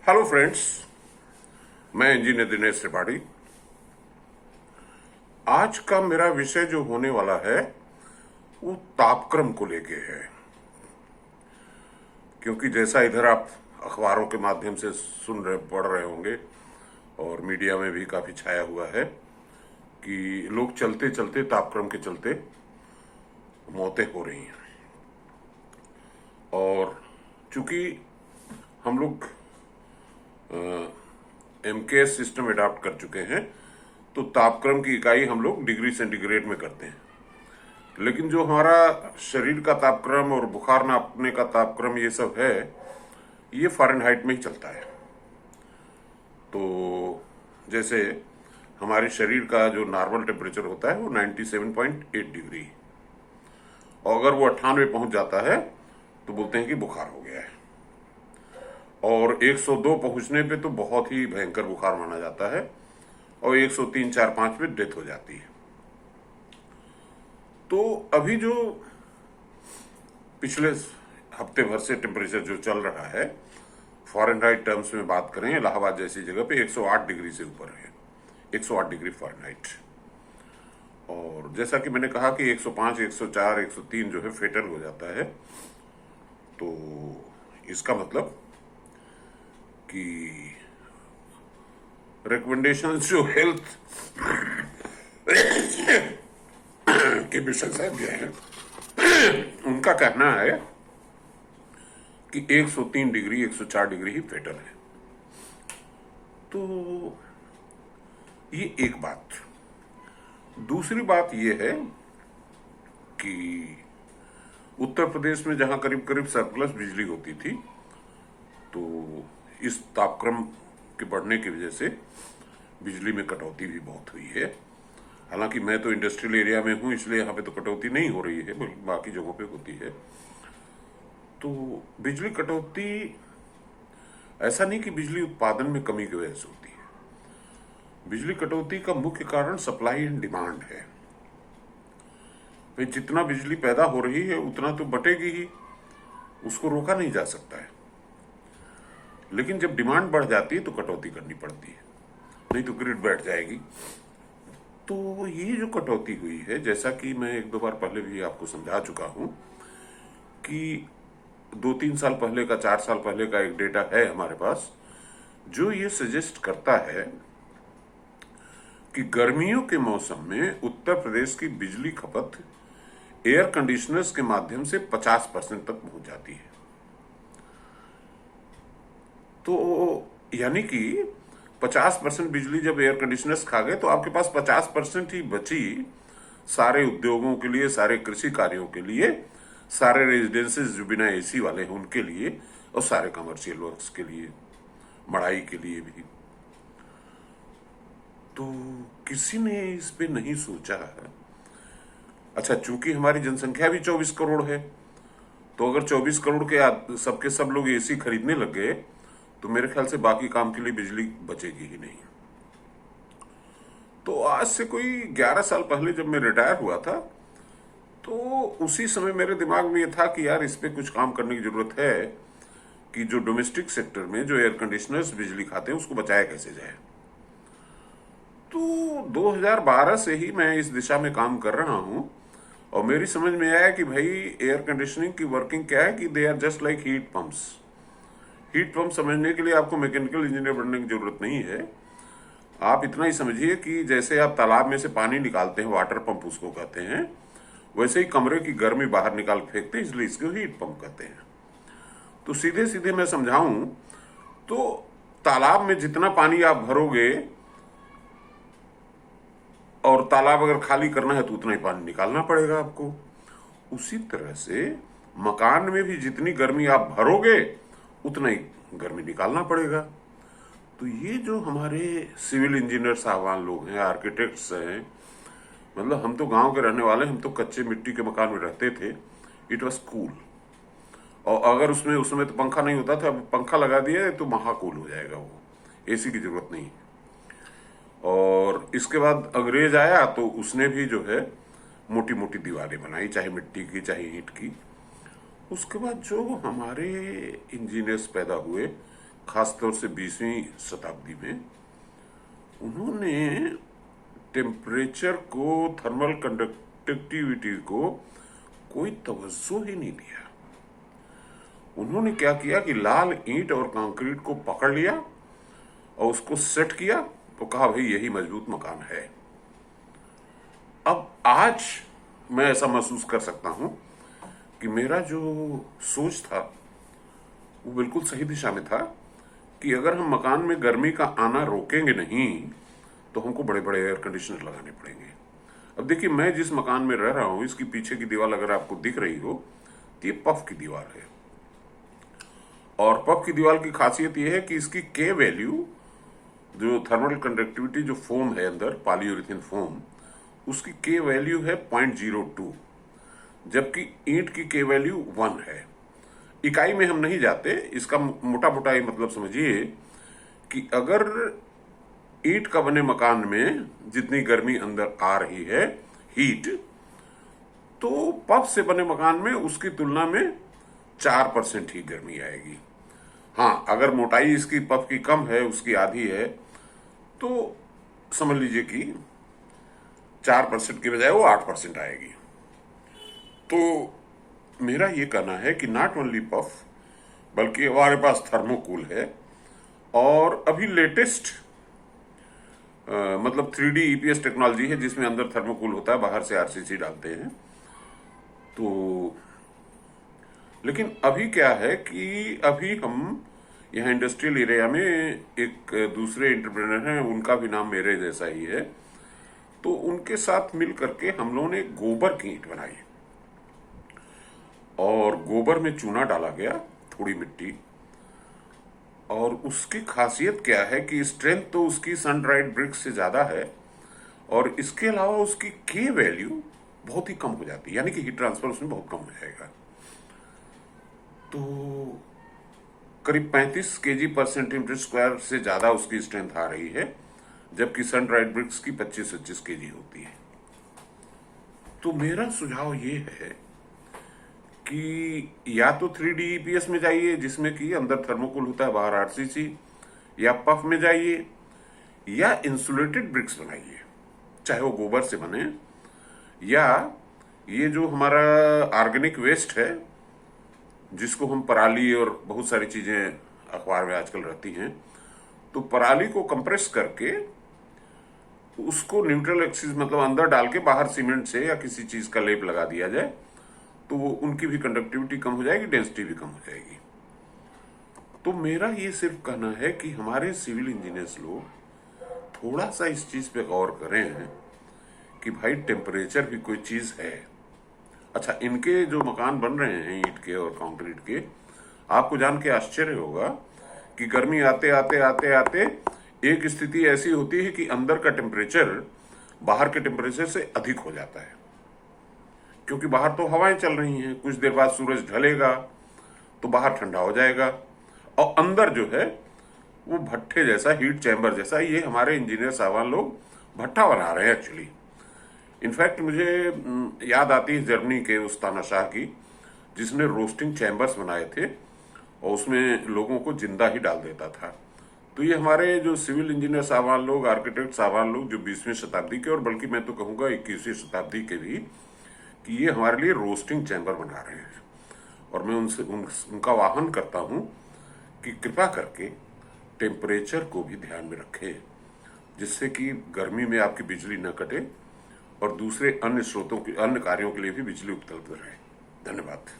Hello friends, मैं engineer Dinesh Tripathi. आज का मेरा विषय जो होने वाला है वो तापक्रम को लेके है, क्योंकि जैसा इधर आप अखबारों के माध्यम से सुन रहे पढ़ रहे होंगे और मीडिया में भी काफी छाया हुआ है कि लोग चलते चलते तापक्रम के चलते मौतें हो रही हैं। और चूंकि हम लोग एमकेएस सिस्टम अडॉप्ट कर चुके हैं तो तापक्रम की इकाई हम लोग डिग्री सेंटीग्रेड में करते हैं, लेकिन जो हमारा शरीर का तापक्रम और बुखार नापने का तापक्रम ये सब है, ये फ़ारेनहाइट में ही चलता है। तो जैसे हमारे शरीर का जो नॉर्मल टेम्परेचर होता है वो 97.8 डिग्री, और अगर वो 98 पहुंच जाता है तो बोलते हैं कि बुखार हो गया है, और 102 पहुंचने पे तो बहुत ही भयंकर बुखार माना जाता है, और 103, 4, 5 पे डेथ हो जाती है। तो अभी जो पिछले हफ्ते भर से टेम्परेचर जो चल रहा है, फ़ारेनहाइट टर्म्स में बात करें, इलाहाबाद जैसी जगह पे 108 डिग्री से ऊपर है, 108 डिग्री फ़ारेनहाइट। और जैसा कि मैंने कहा कि 105, 104, 103 जो है फेटल हो जाता है। तो इसका मतलब कि रिकमेंडेशंस जो हेल्थ के विशेषज्ञ हैं उनका कहना है कि 103 डिग्री, 104 डिग्री ही फेटल है। तो ये एक बात। दूसरी बात ये है कि उत्तर प्रदेश में जहां करीब करीब सरप्लस बिजली होती थी, तो इस तापक्रम के बढ़ने की वजह से बिजली में कटौती भी बहुत हुई है। हालांकि मैं तो इंडस्ट्रियल एरिया में हूं, इसलिए यहाँ पे तो कटौती नहीं हो रही है, बल्कि बाकी जगहों पे होती है। तो बिजली कटौती ऐसा नहीं कि बिजली उत्पादन में कमी की वजह से होती है। बिजली कटौती का मुख्य कारण सप्लाई एंड डिमांड है। भाई, जितना बिजली पैदा हो रही है उतना तो बटेगी ही, उसको रोका नहीं जा सकता है। लेकिन जब डिमांड बढ़ जाती है तो कटौती करनी पड़ती है, नहीं तो ग्रिड बैठ जाएगी। तो ये जो कटौती हुई है, जैसा कि मैं एक दो बार पहले भी आपको समझा चुका हूं कि 2-3 साल पहले का, 4 साल पहले का एक डेटा है हमारे पास, जो ये सजेस्ट करता है कि गर्मियों के मौसम में उत्तर प्रदेश की बिजली खपत एयर कंडीशनर्स के माध्यम से 50% तक पहुंच जाती है। तो यानी कि 50% बिजली जब एयर कंडीशनर्स खा गए तो आपके पास 50% ही बची सारे उद्योगों के लिए, सारे कृषि कार्यों के लिए, सारे रेजिडेंसेस जो बिना एसी वाले हैं उनके लिए, और सारे कमर्शियल वर्क्स के लिए, मढ़ाई के लिए भी। तो किसी ने इस पे नहीं सोचा है। अच्छा, चूंकि हमारी जनसंख्या भी 24 करोड़ है, तो अगर 24 करोड़ के सबके सब लोग एसी खरीदने लग गए तो मेरे ख्याल से बाकी काम के लिए बिजली बचेगी ही नहीं। तो आज से कोई 11 साल पहले जब मैं रिटायर हुआ था, तो उसी समय मेरे दिमाग में ये था कि यार इस पे कुछ काम करने की जरूरत है कि जो डोमेस्टिक सेक्टर में जो एयर कंडीशनर्स बिजली खाते हैं उसको बचाया कैसे जाए। तो 2012 से ही मैं इस दिशा में काम कर रहा हूं, और मेरी समझ में आया कि भाई एयर कंडीशनिंग की वर्किंग क्या है कि they are just like heat pumps. Heat pump समझने के लिए आपको मैकेनिकल इंजीनियर बनने की जरूरत नहीं है। आप इतना ही समझिए कि जैसे आप तालाब में से पानी निकालते हैं, वाटर पंप उसको कहते हैं, वैसे ही कमरे की गर्मी बाहर निकाल फेंकते हैं, इसलिए इसको हीट पंप कहते हैं। तो सीधे सीधे मैं समझाऊं तो तालाब में जितना पानी आप भरोगे और तालाब अगर खाली करना है तो उतना ही पानी निकालना पड़ेगा आपको। उसी तरह से मकान में भी जितनी गर्मी आप भरोगे उतना ही गर्मी निकालना पड़ेगा। तो ये जो हमारे सिविल इंजीनियर साहबान लोग हैं, आर्किटेक्ट्स हैं, मतलब हम तो गांव के रहने वाले, हम तो कच्चे मिट्टी के मकान में रहते थे। It was cool. और अगर उसमें तो पंखा नहीं होता था, अब पंखा लगा दिया तो महाकूल हो जाएगा, वो एसी की जरूरत नहीं। और इसके बाद अंग्रेज आया तो उसने भी जो है मोटी मोटी दीवारें बनाई, चाहे मिट्टी की चाहे ईंट की। उसके बाद जो हमारे इंजीनियर्स पैदा हुए, खासतौर से 20वीं शताब्दी में, उन्होंने टेम्परेचर को, थर्मल कंडक्टिविटी को कोई तवज्जो ही नहीं दिया। उन्होंने क्या किया कि लाल ईंट और कंक्रीट को पकड़ लिया और उसको सेट किया तो कहा भाई यही मजबूत मकान है। अब आज मैं ऐसा महसूस कर सकता हूं कि मेरा जो सोच था वो बिल्कुल सही दिशा में था कि अगर हम मकान में गर्मी का आना रोकेंगे नहीं तो हमको बड़े बड़े एयर कंडीशनर लगाने पड़ेंगे। अब देखिए, मैं जिस मकान में रह रहा हूं, इसकी पीछे की दीवार अगर आपको दिख रही हो तो ये पफ की दीवार है। और पफ की दीवार की खासियत यह है कि इसकी के वैल्यू, जो थर्मल कंडक्टिविटी जो फोम है अंदर, पॉलीयूरेथेन फोम, उसकी के वैल्यू है 0.02, जबकि ईंट की के वैल्यू 1 है। इकाई में हम नहीं जाते, इसका मोटा मोटा ही मतलब समझिए कि अगर ईंट का बने मकान में जितनी गर्मी अंदर आ रही है, हीट, तो पफ से बने मकान में उसकी तुलना में 4% ही गर्मी आएगी। हाँ, अगर मोटाई इसकी पफ की कम है, उसकी आधी है, तो समझ लीजिए कि 4% की बजाय वो 8% आएगी। तो मेरा ये कहना है कि नॉट ओनली पफ, बल्कि हमारे पास थर्मोकूल है। और अभी लेटेस्ट मतलब 3D EPS टेक्नोलॉजी है जिसमें अंदर थर्मोकूल होता है, बाहर से RCC डालते हैं। तो लेकिन अभी क्या है कि अभी हम यहाँ इंडस्ट्रियल एरिया में एक दूसरे एंटरप्रेन्योर हैं, उनका भी नाम मेरे जैसा ही है, तो उनके साथ मिल करके हम लोगों ने गोबर की ईंट बनाई और गोबर में चूना डाला गया, थोड़ी मिट्टी, और उसकी खासियत क्या है कि स्ट्रेंथ तो उसकी सन ड्राइड ब्रिक्स से ज्यादा है और इसके अलावा उसकी के वैल्यू बहुत ही कम हो जाती है, यानी कि हीट ट्रांसफर उसमें बहुत कम हो जाएगा। तो करीब 35 kg पर सेंटीमीटर स्क्वायर से ज्यादा उसकी स्ट्रेंथ आ रही है, जबकि सन ड्राइड ब्रिक्स की 25-25 kg होती है। तो मेरा सुझाव ये है कि या तो 3D EPS में जाइए जिसमें कि अंदर थर्मोकूल होता है, बाहर RCC, या पफ में जाइए, या इंसुलेटेड ब्रिक्स बनाइए, चाहे वो गोबर से बने, या ये जो हमारा ऑर्गेनिक वेस्ट है जिसको हम पराली और बहुत सारी चीजें अखबार में आजकल रहती हैं, तो पराली को कंप्रेस करके उसको न्यूट्रल एक्सिस मतलब अंदर डाल के बाहर सीमेंट से या किसी चीज का लेप लगा दिया जाए तो वो उनकी भी कंडक्टिविटी कम हो जाएगी, डेंसिटी भी कम हो जाएगी। तो मेरा ये सिर्फ कहना है कि हमारे सिविल इंजीनियर्स लोग थोड़ा सा इस चीज पे गौर करें कि भाई टेम्परेचर भी कोई चीज है। अच्छा, इनके जो मकान बन रहे हैं ईंट के और कंक्रीट के, आपको जान के आश्चर्य होगा कि गर्मी आते आते आते आते एक स्थिति ऐसी होती है कि अंदर का टेम्परेचर बाहर के टेम्परेचर से अधिक हो जाता है, क्योंकि बाहर तो हवाएं चल रही हैं, कुछ देर बाद सूरज ढलेगा तो बाहर ठंडा हो जाएगा और अंदर जो है वो भट्ठे जैसा, हीट चैम्बर जैसा, ये हमारे इंजीनियर साहबान लोग भट्ठा बना रहे हैं एक्चुअली। इनफैक्ट मुझे याद आती है जर्मनी के उस तानाशाह की जिसने रोस्टिंग चैम्बर्स बनाए थे और उसमें लोगों को जिंदा ही डाल देता था। तो ये हमारे जो सिविल इंजीनियर साहबान लोग, आर्किटेक्ट साहबान लोग जो 20वीं शताब्दी के और बल्कि मैं तो कहूँगा 21वीं शताब्दी के भी, कि ये हमारे लिए रोस्टिंग चैम्बर बना रहे हैं। और मैं उनका आह्वान करता हूं कि कृपा करके टेम्परेचर को भी ध्यान में रखें, जिससे कि गर्मी में आपकी बिजली न कटे और दूसरे अन्य स्रोतों के, अन्य कार्यों के लिए भी बिजली उपलब्ध रहे। धन्यवाद।